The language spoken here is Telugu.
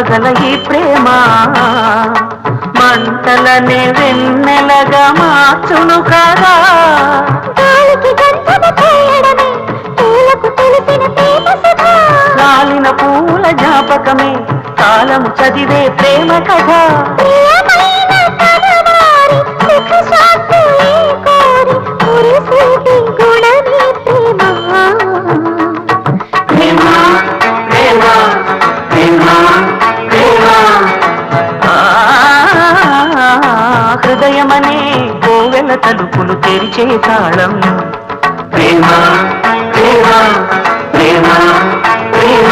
పగల ఈ ప్రేమ మంటలనే వెన్నెలగా మార్చును కదా. రాలిన పూల జ్ఞాపకమే కాలము చదివే ప్రేమ కథ. హృదయమనే కోవెల తలుపులు తెరిచే తాళం ప్రేమ ప్రేమ ప్రేమ ప్రేమ.